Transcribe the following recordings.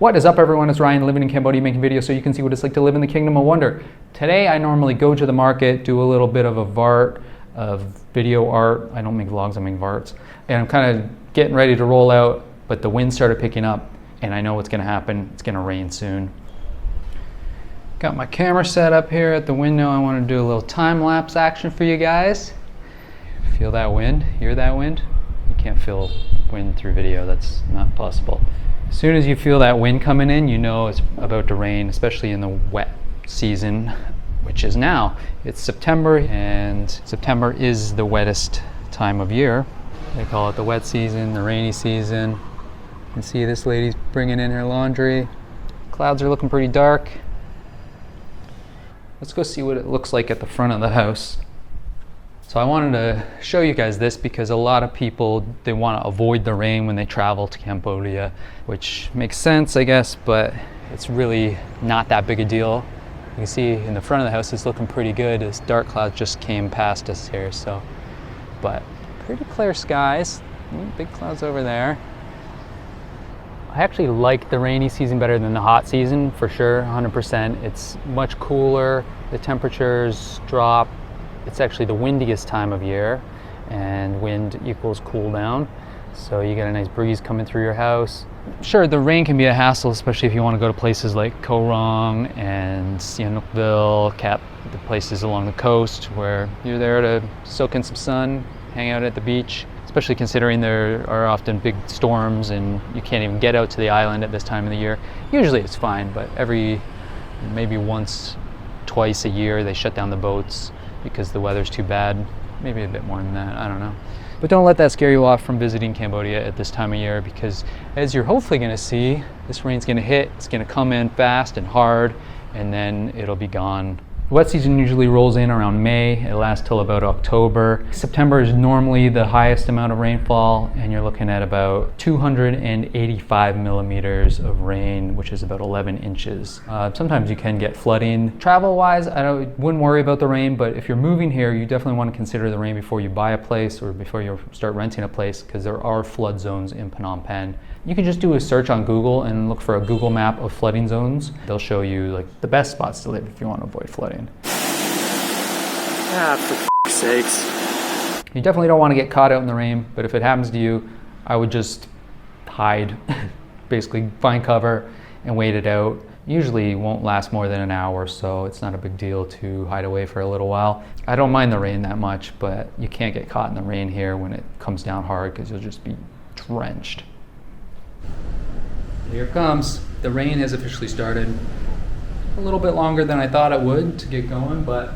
What is up, everyone? It's Ryan, living in Cambodia, making videos so you can see what it's like to live in the Kingdom of Wonder. Today I normally go to the market, do a little bit of a VART, of video art. I don't make vlogs, I make VARTs. And I'm kind of getting ready to roll out, but the wind started picking up and I know what's gonna happen. It's gonna rain soon. Got my camera set up here at the window. I want to do a little time-lapse action for you guys. Feel that wind? Hear that wind? You can't feel wind through video, that's not possible. As soon as you feel that wind coming in, you know it's about to rain, especially in the wet season, which is now. It's September, and September is the wettest time of year. They call it the wet season, the rainy season. You can see this lady's bringing in her laundry. Clouds are looking pretty dark. Let's go see what it looks like at the front of the house. So I wanted to show you guys this because a lot of people, they want to avoid the rain when they travel to Cambodia, which makes sense, I guess, but it's really not that big a deal. You can see in the front of the house it's looking pretty good. This dark cloud just came past us here, so, but pretty clear skies. Big clouds over there. I actually like the rainy season better than the hot season, for sure, 100%. It's much cooler, the temperatures drop. It's actually the windiest time of year, and wind equals cool down. So you get a nice breeze coming through your house. Sure, the rain can be a hassle, especially if you want to go to places like Koh Rong and Sihanoukville, the places along the coast where you're there to soak in some sun, hang out at the beach. Especially considering there are often big storms and you can't even get out to the island at this time of the year. Usually it's fine, but maybe once, twice a year they shut down the boats because the weather's too bad. Maybe a bit more than that, I don't know. But don't let that scare you off from visiting Cambodia at this time of year, because as you're hopefully gonna see, this rain's gonna hit, it's gonna come in fast and hard, and then it'll be gone. Wet season usually rolls in around May. It lasts till about October. September is normally the highest amount of rainfall, and you're looking at about 285 millimeters of rain, which is about 11 inches. Sometimes you can get flooding. Travel-wise, wouldn't worry about the rain, but if you're moving here, you definitely want to consider the rain before you buy a place or before you start renting a place, because there are flood zones in Phnom Penh. You can just do a search on Google and look for a Google map of flooding zones. They'll show you like the best spots to live if you want to avoid flooding. Ah, for f***'s sakes. You definitely don't want to get caught out in the rain, but if it happens to you, I would just hide. Basically find cover and wait it out. Usually won't last more than an hour, so it's not a big deal to hide away for a little while. I don't mind the rain that much, but you can't get caught in the rain here when it comes down hard because you'll just be drenched. Here it comes. The rain has officially started. A little bit longer than I thought it would to get going, but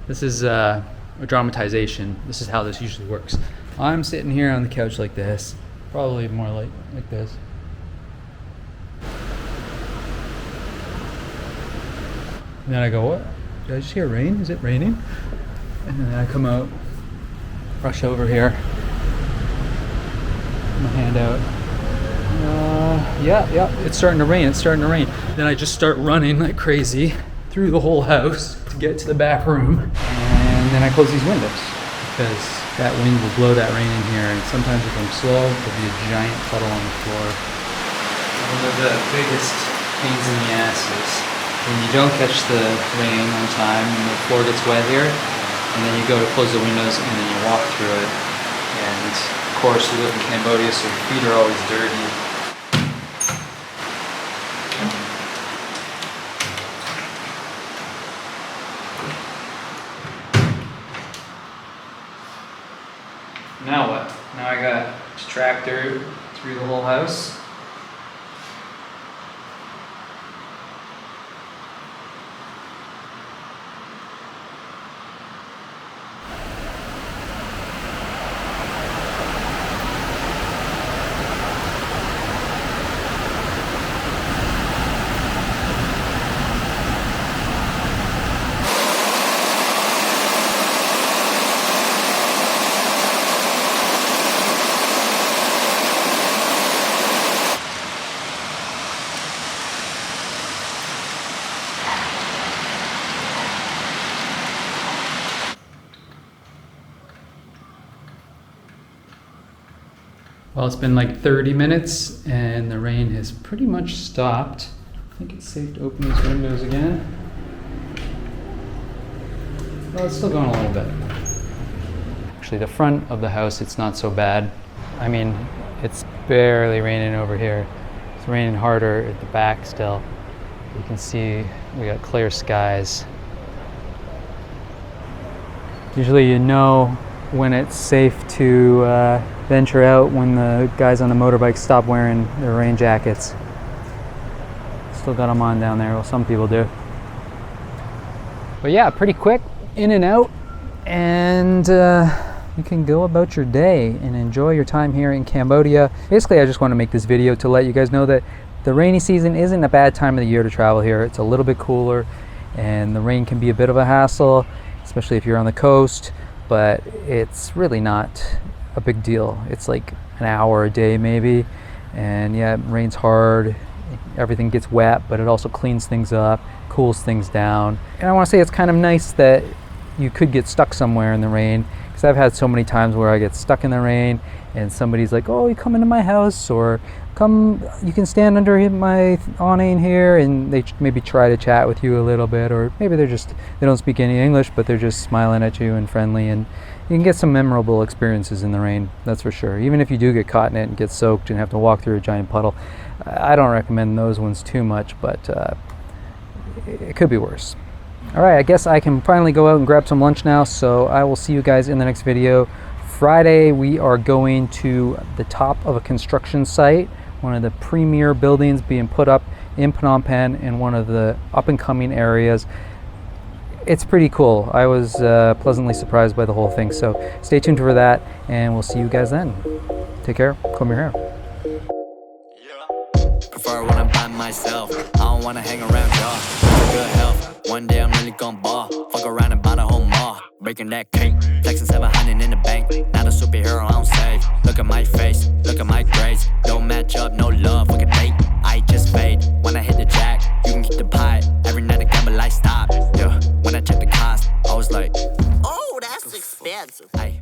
this is a dramatization. This is how this usually works. I'm sitting here on the couch like this, probably more like this. And then I go, what? Did I just hear rain? Is it raining? And then I come out, rush over here, put my hand out. Yeah, it's starting to rain, Then I just start running like crazy through the whole house to get to the back room. And then I close these windows because that wind will blow that rain in here. And sometimes if I'm slow, there'll be a giant puddle on the floor. One of the biggest pains in the ass is when you don't catch the rain on time and the floor gets wet here, and then you go to close the windows and then you walk through it. And of course we live in Cambodia, so your feet are always dirty. Now what? Now I got to track through the whole house. Well, it's been like 30 minutes and the rain has pretty much stopped. I think it's safe to open these windows again. Well, it's still going a little bit. Actually, the front of the house, it's not so bad. I mean, it's barely raining over here. It's raining harder at the back still. You can see we got clear skies. Usually you know when it's safe to venture out when the guys on the motorbike stop wearing their rain jackets. Still got them on down there, well, some people do. But yeah, pretty quick, in and out, and you can go about your day and enjoy your time here in Cambodia. Basically, I just want to make this video to let you guys know that the rainy season isn't a bad time of the year to travel here. It's a little bit cooler, and the rain can be a bit of a hassle, especially if you're on the coast, but it's really not a big deal. It's like an hour a day maybe, and yeah, it rains hard, everything gets wet, but it also cleans things up, cools things down. And I want to say it's kind of nice that you could get stuck somewhere in the rain, because I've had so many times where I get stuck in the rain and somebody's like, oh, you come into my house, or come, you can stand under my awning here, and they maybe try to chat with you a little bit, or maybe they don't speak any English, but they're just smiling at you and friendly, and you can get some memorable experiences in the rain, that's for sure. Even if you do get caught in it and get soaked and have to walk through a giant puddle, I don't recommend those ones too much, but it could be worse. All right, I guess I can finally go out and grab some lunch now, so I will see you guys in the next video. Friday, we are going to the top of a construction site, one of the premier buildings being put up in Phnom Penh in one of the up-and-coming areas. It's pretty cool. I was pleasantly surprised by the whole thing, so stay tuned for that, and we'll see you guys then. Take care, comb your hair. Prefer when I'm by myself. I don't wanna hang around y'all. Good health. One day I'm really gon' ball. Fuck around and buy the whole mall. Breaking that cake. Flexing 700 in the bank. Not a superhero, I don't save. Look at my face. Look at my grades. Don't match up, no love.